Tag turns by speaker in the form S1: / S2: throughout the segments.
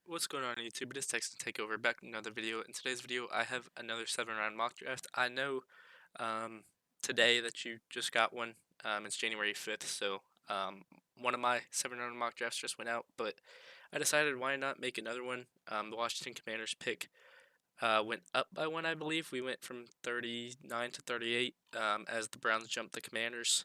S1: What's going on YouTube? It is Texan Takeover back with another video. In today's video, I have another 7 round mock draft. I know um, today that you just got one. It's January 5th, so one of my 7 round mock drafts just went out, but I decided why not make another one. The Washington Commanders pick went up by one, I believe. We went from 39 to 38 as the Browns jumped the Commanders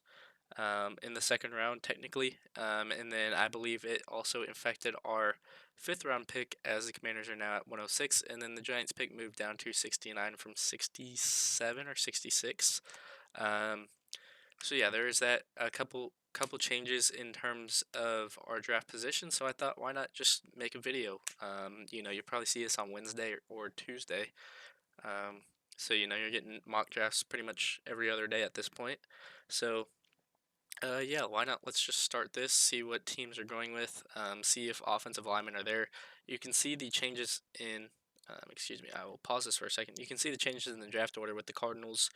S1: in the second round, technically. And then I believe it also infected our 5th round pick, as the Commanders are now at 106. And then the Giants pick moved down to 69 from 67 or 66. Um, so yeah, there is that a couple changes in terms of our draft position. So I thought, why not just make a video? You'll probably see this on Wednesday or Tuesday. Um, so you're getting mock drafts pretty much every other day at this point. So yeah, why not? Let's just start this, see what teams are going with, see if offensive linemen are there. You can see the changes in, excuse me, I will pause this for a second. You can see the changes in the draft order with the Cardinals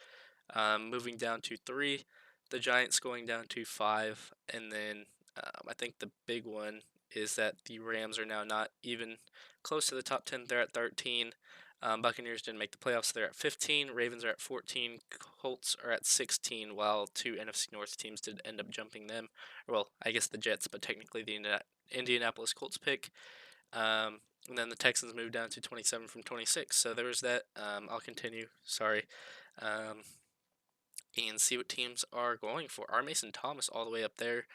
S1: moving down to 3, the Giants going down to 5, and then I think the big one is that the Rams are now not even close to the top 10. They're at 13. Buccaneers didn't make the playoffs. They're at 15. Ravens are at 14. Colts are at 16, while 2 NFC North teams did end up jumping them. Well, I guess the Jets, but technically the Indianapolis Colts pick. And then the Texans moved down to 27 from 26. So there was that. I'll continue. Sorry. Um, and see what teams are going for. Our Mason Thomas all the way up there.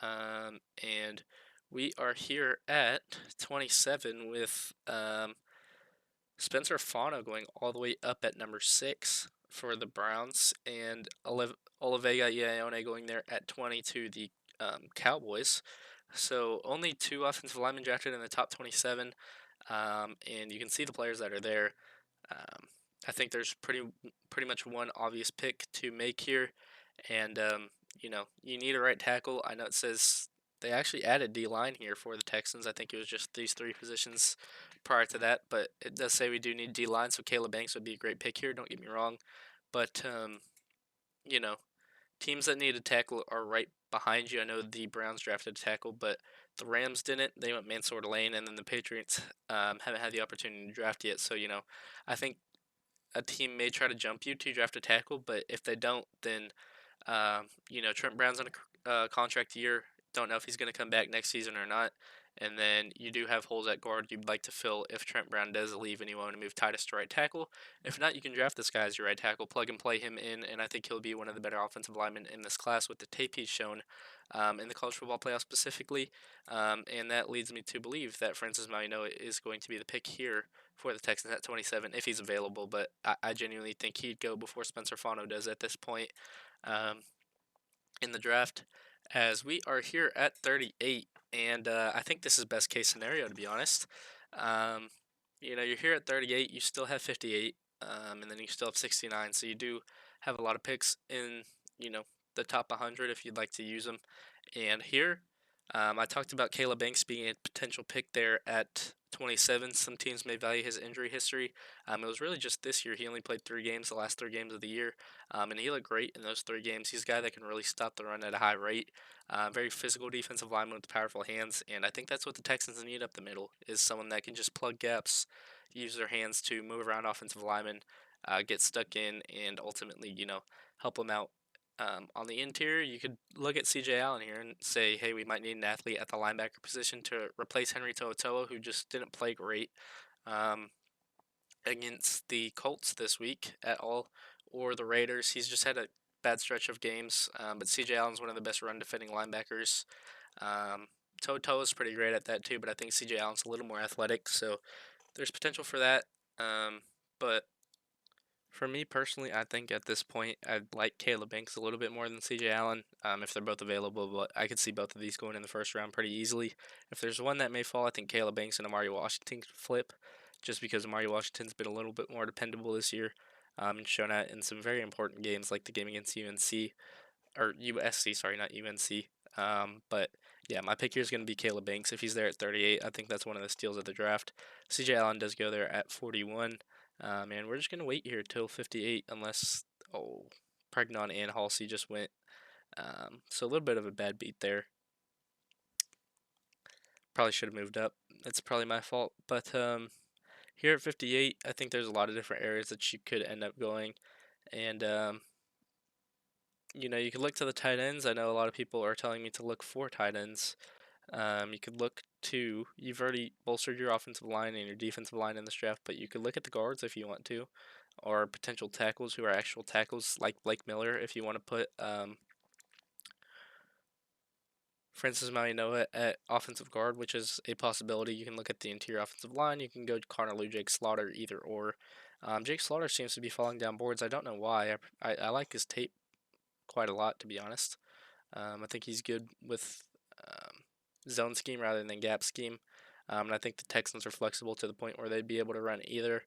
S1: And we are here at 27 with Spencer Fano going all the way up at number 6 for the Browns, and Olivega Ione going there at 20 to the Cowboys. So only 2 offensive linemen drafted in the top 27, and you can see the players that are there. Um, I think there's pretty much one obvious pick to make here, and you need a right tackle. I know it says they actually added D line here for the Texans. I think it was just these 3 positions prior to that, but it does say we do need D line, so Caleb Banks would be a great pick here. Don't get me wrong, but you know, teams that need a tackle are right behind you. I know the Browns drafted a tackle, but the Rams didn't. They went Mansour Lane, and then the Patriots haven't had the opportunity to draft yet. So I think a team may try to jump you to draft a tackle, but if they don't, then Trent Brown's on a contract year. Don't know if he's going to come back next season or not. And then you do have holes at guard you'd like to fill if Trent Brown does leave and you want to move Titus to right tackle. If not, you can draft this guy as your right tackle, plug and play him in, and I think he'll be one of the better offensive linemen in this class with the tape he's shown in the college football playoff specifically. And that leads me to believe that Francis Marino is going to be the pick here for the Texans at 27 if he's available, but I genuinely think he'd go before Spencer Fano does at this point um, in the draft, as we are here at 38, and I think this is best case scenario, to be honest. Um, you're here at 38, you still have 58, and then you still have 69, so you do have a lot of picks in, you know, the top 100 if you'd like to use them. And here, I talked about Caleb Banks being a potential pick there at 27. Some teams may value his injury history. It was really just this year. He only played 3 games, the last 3 games of the year, and he looked great in those 3 games. He's a guy that can really stop the run at a high rate. Very physical defensive lineman with powerful hands, and I think that's what the Texans need up the middle, is someone that can just plug gaps, use their hands to move around offensive linemen, get stuck in, and ultimately, help them out. On the interior, you could look at CJ Allen here and say, hey, we might need an athlete at the linebacker position to replace Henry To'oTo'o, who just didn't play great um, against the Colts this week at all, or the Raiders. He's just had a bad stretch of games, but CJ Allen's one of the best run defending linebackers. Um, To'oTo'o is pretty great at that too, but I think CJ Allen's a little more athletic, so there's potential for that. But for me personally, I think at this point I'd like Caleb Banks a little bit more than CJ Allen, if they're both available. But I could see both of these going in the first round pretty easily. If there's one that may fall, I think Caleb Banks and Amari Washington could flip, just because Amari Washington's been a little bit more dependable this year, and shown out in some very important games like the game against UNC or USC. Sorry, not UNC. But yeah, my pick here is going to be Caleb Banks. If he's there at 38, I think that's one of the steals of the draft. CJ Allen does go there at 41. And we're just going to wait here till 58 unless, Pregnon and Halsey just went. So a little bit of a bad beat there. Probably should have moved up. it's probably my fault. But here at 58, I think there's a lot of different areas that you could end up going, and you could look to the tight ends. I know a lot of people are telling me to look for tight ends. You could look to, you've already bolstered your offensive line and your defensive line in this draft, but you could look at the guards if you want to, or potential tackles who are actual tackles like Blake Miller if you want to put Francis Mauigoa at offensive guard, which is a possibility. You can look at the interior offensive line. You can go Connor Lew, Jake Slaughter, either or. Jake Slaughter seems to be falling down boards. I don't know why. I like his tape quite a lot, to be honest. I think he's good with zone scheme rather than gap scheme. And I think the Texans are flexible to the point where they'd be able to run either.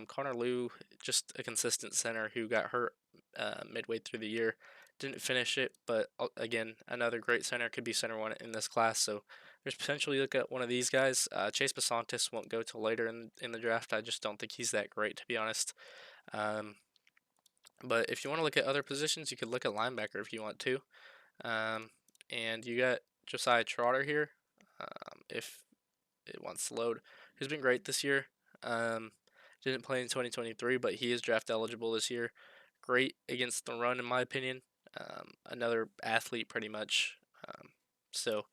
S1: Connor Lew, just a consistent center who got hurt midway through the year. Didn't finish it, but again, another great center could be center one in this class. So there's potential you look at one of these guys. Chase Basantis won't go till later in the draft. I just don't think he's that great, to be honest. Um, but if you want to look at other positions, you could look at linebacker if you want to. Um, and you got Josiah Trotter here, if it wants to load, who's been great this year. Um, didn't play in 2023, but he is draft eligible this year. Great against the run, in my opinion. Another athlete, pretty much. So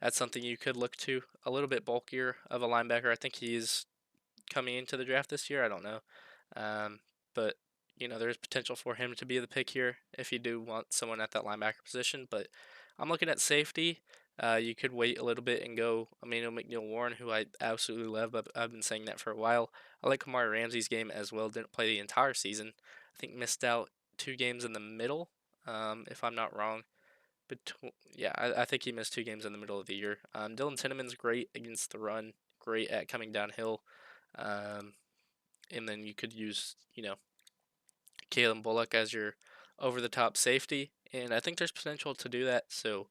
S1: that's something you could look to. A little bit bulkier of a linebacker. I think he's coming into the draft this year. I don't know. Um, but there's potential for him to be the pick here if you do want someone at that linebacker position. But I'm looking at safety. You could wait a little bit and go Emmanuel McNeil Warren, who I absolutely love. I've been saying that for a while. I like Kamari Ramsey's game as well. Didn't play the entire season. I think missed out 2 games in the middle, if I'm not wrong. Yeah, I think he missed 2 games in the middle of the year. Dylan Tinneman's great against the run, great at coming downhill. Um, and then you could use, Kalen Bullock as your over the top safety. And I think there's potential to do that. So,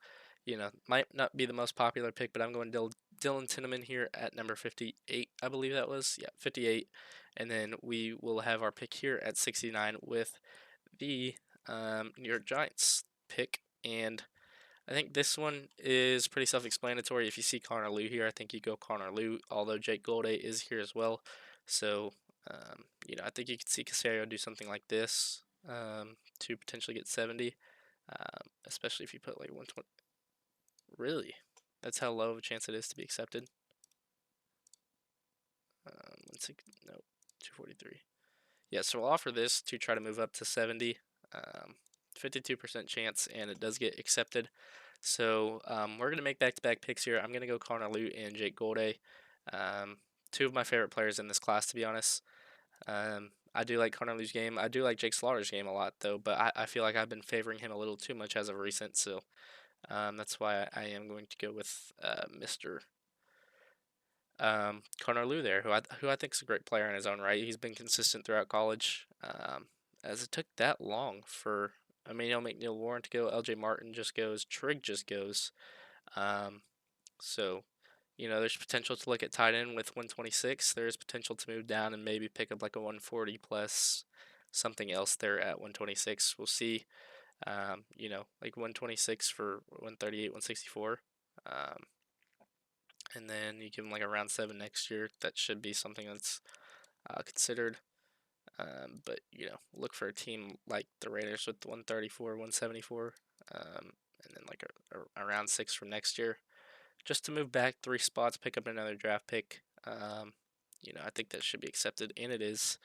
S1: might not be the most popular pick, but I'm going Dylan Tinneman here at number 58, I believe that was. Yeah, 58. And then we will have our pick here at 69 with the New York Giants pick. And I think this one is pretty self-explanatory. If you see Connor Lew here, I think you go Connor Lew, although Jake Golday is here as well. So, I think you could see Casario do something like this to potentially get 70, especially if you put like 120. Really? That's how low of a chance it is to be accepted. No, 243. Yeah, so I'll offer this to try to move up to 70. 52% chance, and it does get accepted. So we're going to make back-to-back picks here. I'm going to go Connor Lew and Jake Golday. 2 of my favorite players in this class, to be honest. I do like Connor Lew's game. I do like Jake Slaughter's game a lot, though, but I feel like I've been favoring him a little too much as of recent, so that's why I am going to go with Mr. Connor Lew there, who I think is a great player in his own right. He's been consistent throughout college. As it took that long for Emmanuel McNeil Warren to go, LJ Martin just goes, Trigg just goes. Um, so, there's potential to look at tight end with 126. There's potential to move down and maybe pick up like a 140 plus something else there at 126. We'll see. Like 126 for 138, 164. And then you give them like a round 7 next year. That should be something that's considered. But look for a team like the Raiders with 134, 174, and then like a round 6 from next year, just to move back 3 spots, pick up another draft pick. I think that should be accepted, and it is.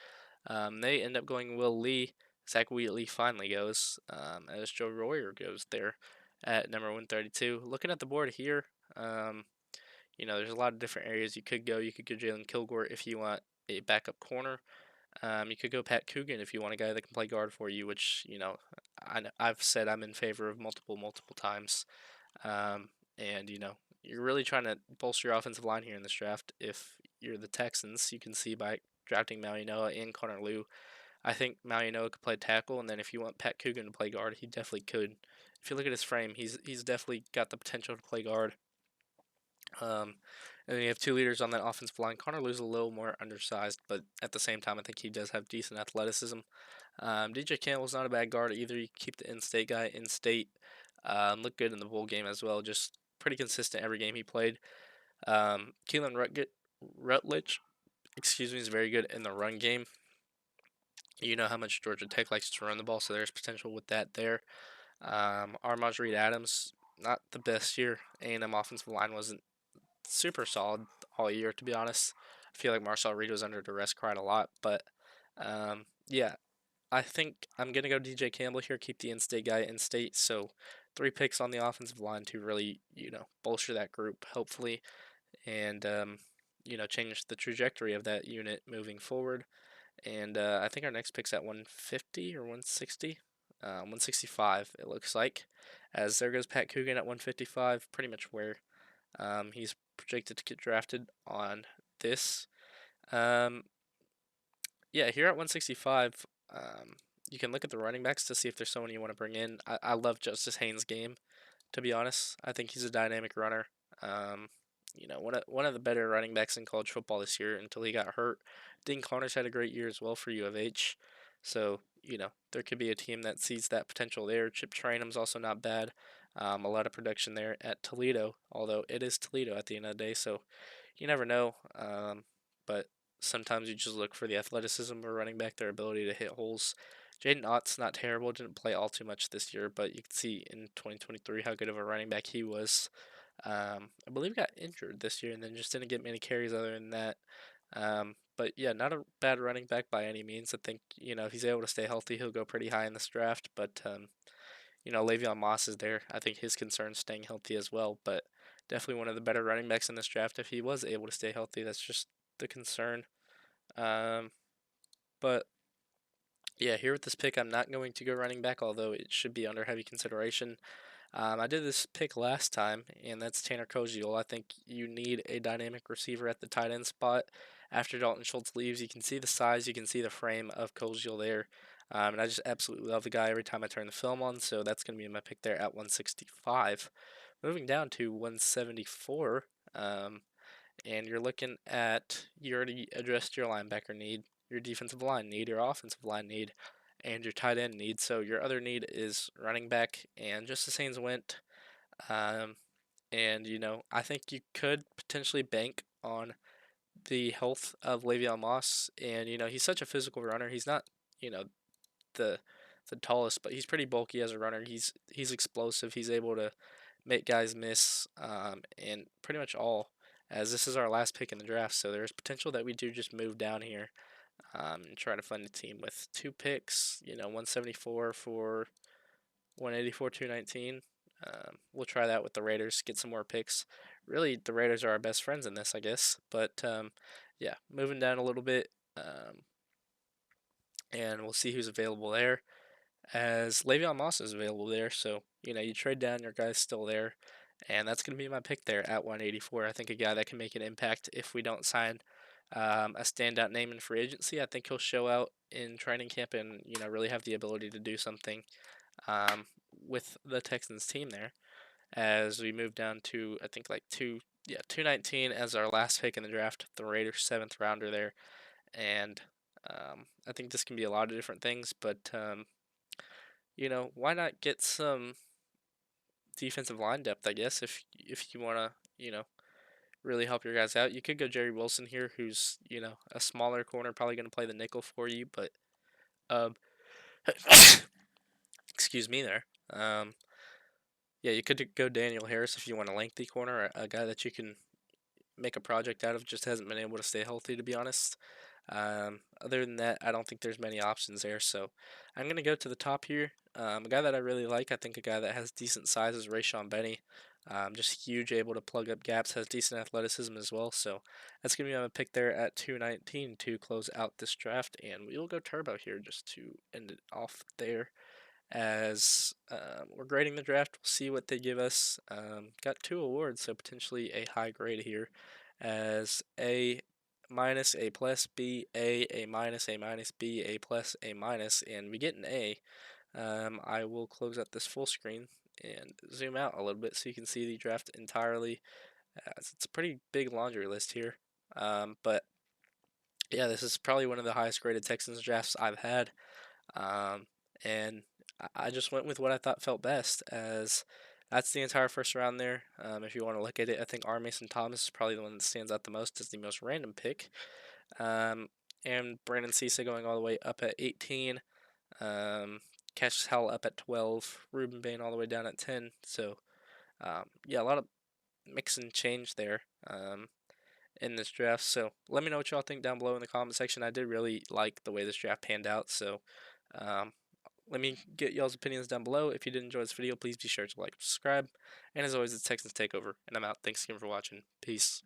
S1: They end up going Will Lee. Zach Wheatley finally goes, as Joe Royer goes there at number 132. Looking at the board here, there's a lot of different areas you could go. You could go Jalen Kilgore if you want a backup corner. You could go Pat Coogan if you want a guy that can play guard for you, which I've said I'm in favor of multiple times. And you're really trying to bolster your offensive line here in this draft. If you're the Texans, you can see by drafting Mauigoa and Connor Lew. I think Mauigoa could play tackle, and then if you want Pat Coogan to play guard, he definitely could. If you look at his frame, he's definitely got the potential to play guard. And then you have 2 leaders on that offensive line. Connor Lew's a little more undersized, but at the same time, I think he does have decent athleticism. DJ Campbell's not a bad guard either. You keep the in-state guy in-state. Looked good in the bowl game as well. Just pretty consistent every game he played. Keelan Rutledge, excuse me, is very good in the run game. You know how much Georgia Tech likes to run the ball, so there's potential with that there. Armaj Reed Adams, not the best year. A&M offensive line wasn't super solid all year, to be honest. I feel like Marcel Reed was under duress quite a lot, but yeah, I think I'm gonna go DJ Campbell here, keep the in-state guy in state. So 3 picks on the offensive line to really, bolster that group, hopefully, and change the trajectory of that unit moving forward. And I think our next pick's at 150 or 160, 165 it looks like. As there goes Pat Coogan at 155, pretty much where he's projected to get drafted on this. Um, yeah, here at 165, you can look at the running backs to see if there's someone you want to bring in. I love Justice Haynes' game, to be honest. I think he's a dynamic runner. Um, one of the better running backs in college football this year until he got hurt. Dean Connors had a great year as well for U of H. So, there could be a team that sees that potential there. Chip Trainum's also not bad. A lot of production there at Toledo, although it is Toledo at the end of the day, so you never know. But sometimes you just look for the athleticism of a running back, their ability to hit holes. Jaden Ott's not terrible, didn't play all too much this year, but you can see in 2023 how good of a running back he was. I believe got injured this year and then just didn't get many carries other than that. But yeah, not a bad running back by any means. I think, if he's able to stay healthy, he'll go pretty high in this draft. But, Le'Veon Moss is there. I think his concern's staying healthy as well. But definitely one of the better running backs in this draft if he was able to stay healthy. That's just the concern. Um, but yeah, here with this pick, I'm not going to go running back, although it should be under heavy consideration. I did this pick last time, and that's Tanner Koziol. I think you need a dynamic receiver at the tight end spot. After Dalton Schultz leaves, you can see the size, you can see the frame of Koziol there. And I just absolutely love the guy every time I turn the film on, so that's going to be my pick there at 165. Moving down to 174, and you're looking at, you already addressed your linebacker need, your defensive line need, your offensive line need, and your tight end need. So your other need is running back, and just the Saints went. Um, and I think you could potentially bank on the health of Le'Veon Moss, and he's such a physical runner. He's not, you know, the the tallest, but he's pretty bulky as a runner. He's explosive. He's able to make guys miss, and pretty much all. As this is our last pick in the draft, so there's potential that we do just move down here and try to find a team with 2 picks. 174 for 184, 219. We'll try that with the Raiders, get some more picks. Really, the Raiders are our best friends in this, I guess. But yeah, moving down a little bit, and we'll see who's available there. As Le'Veon Moss is available there, so you trade down, your guy's still there, and that's going to be my pick there at 184. I think a guy that can make an impact if we don't sign a standout name in free agency. I think he'll show out in training camp and really have the ability to do something um, with the Texans team there. As we move down to I think like 219 as our last pick in the draft, the Raiders 7th rounder there, and I think this can be a lot of different things, but why not get some defensive line depth? I guess if you want to, really help your guys out, you could go Jerry Wilson here, who's a smaller corner, probably going to play the nickel for you, but um, excuse me there. Yeah, you could go Daniel Harris if you want a lengthy corner, a guy that you can make a project out of. Just hasn't been able to stay healthy, to be honest. Other than that, I don't think there's many options there. So I'm gonna go to the top here. A guy that I really like, I think a guy that has decent size is Rayshon Benny. Just huge, able to plug up gaps, has decent athleticism as well. So that's gonna be my pick there at 219 to close out this draft, and we will go turbo here just to end it off there. As we're grading the draft, we'll see what they give us. Got 2 awards, so potentially a high grade here, as A minus, A plus, B, A minus, A minus, B, A plus, A minus, and we get an A. I will close out this full screen and zoom out a little bit so you can see the draft entirely, as it's a pretty big laundry list here. But yeah, this is probably one of the highest graded Texans drafts I've had. Um, and I just went with what I thought felt best, as That's the entire first round there. If you want to look at it, I think R. Mason Thomas is probably the one that stands out the most as the most random pick. Um, and Brandon Cisa going all the way up at 18. Cassius Howell up at 12. Ruben Bain all the way down at 10. So, yeah, a lot of mix and change there in this draft. So, let me know what y'all think down below in the comment section. I did really like the way this draft panned out. So, um, let me get y'all's opinions down below. If you did enjoy this video, please be sure to like, subscribe. And as always, it's Texans Takeover, and I'm out. Thanks again for watching. Peace.